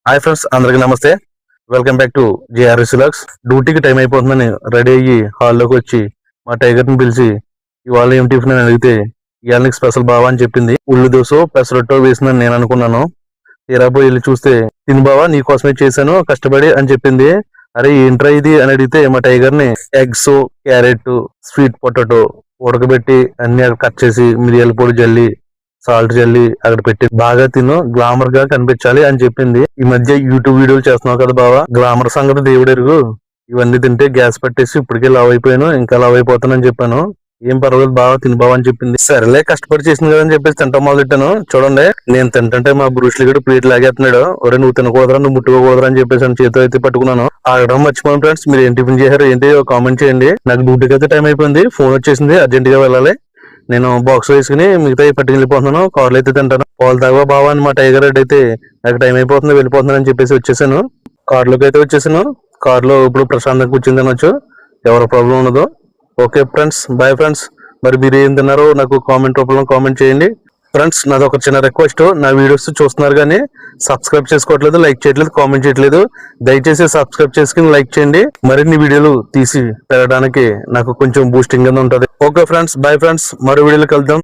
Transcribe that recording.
Hi friends, అందరికి నమస్తే. Welcome back to JRS vlogs. డ్యూటీకి టైం అయిపోతుందని రెడీ అయ్యి హాల్లోకి వచ్చి మా టైగర్ని పిలిచి ఇవాళ ఏం టిఫిన్ అని అడిగితే ఇవాళ నీకు స్పెషల్ బావా అని చెప్పింది. ఉల్లి దోశ పెసరొట్టో వేసిందని నేను అనుకున్నాను. తీరా పోయి వెళ్ళి చూస్తే తిని బావా నీకోసమే చేశాను కష్టపడి అని చెప్పింది. అరే ఏంట్రా ఇది అని అడిగితే మా టైగర్ని ఎగ్స్, క్యారెట్, స్వీట్ పొటాటో ఉడకబెట్టి అన్ని కట్ చేసి మిరియాల పొడి జల్లి సాల్ట్ జల్లి అక్కడ పెట్టి బాగా తిను, గ్లామర్ గా కనిపించాలి అని చెప్పింది. ఈ మధ్య యూట్యూబ్ వీడియోలు చేస్తున్నావు కదా బావా, గ్లామర్ సంగతి దేవుడెరుగు. ఇవన్నీ తింటే గ్యాస్ పట్టేసి ఇప్పటికే లావ్ అయిపోయాను, ఇంకా లావ్ అయిపోతానని చెప్పాను. ఏం పర్వాలేదు బావా తిని బావా అని చెప్పింది. సరేలే కష్టపడి చేసింది కదా అని చెప్పేసి తింటాం మొదలెట్టాను. చూడండి నేను తింటుంటే మా బ్రూస్లీ గడు ప్లేట్ లాగేస్తున్నాడు. ఒరే నువ్వు తినకూడదురా, నువ్వు ముట్టుకోకూడదురా అని చెప్పేసి చేతితో అయితే పట్టుకున్నాను. ఆగడం మర్చిపోయాను ఫ్రెండ్స్. మీరు ఏం టిఫిన్ చేశారు ఏంటి కామెంట్ చేయండి. నాకు డ్యూటీకి అయితే టైం అయిపోయింది, ఫోన్ వచ్చేసింది, అర్జెంట్ గా వెళ్ళాలి. నేను బాక్స్ వేసుకుని మిగతా పట్టుకెళ్ళిపోతున్నాను. కార్లో అయితే తింటాను. పాలు తాగవా బావా అని మా టైగర్ రెడ్ అయితే నాకు టైం అయిపోతుంది వెళ్ళిపోతున్నాను అని చెప్పేసి వచ్చేసాను. కార్లోకి అయితే వచ్చేసాను. కార్లో ఇప్పుడు ప్రశాంతంగా కూర్చుని తినొచ్చు, ఎవరి ప్రాబ్లం ఉండదు. Okay friends, bye friends. మరి మీరు ఏం తిన్నారో నాకు కామెంట్ రూపంలో కామెంట్ చేయండి. ఫ్రెండ్స్ నాది ఒక చిన్న రిక్వెస్ట్, నా వీడియోస్ చూస్తున్నారు కానీ సబ్స్క్రైబ్ చేసుకోవట్లేదు, లైక్ చేయట్లేదు, కామెంట్ చేయట్లేదు. దయచేసి సబ్స్క్రైబ్ చేసుకుని లైక్ చేయండి. మరిన్ని వీడియోలు తీసి పెట్టడానికి నాకు కొంచెం బూస్టింగ్ గా ఉంటుంది. ఓకే ఫ్రెండ్స్, బాయ్ ఫ్రెండ్స్, మరో వీడియోలో కలుద్దాం.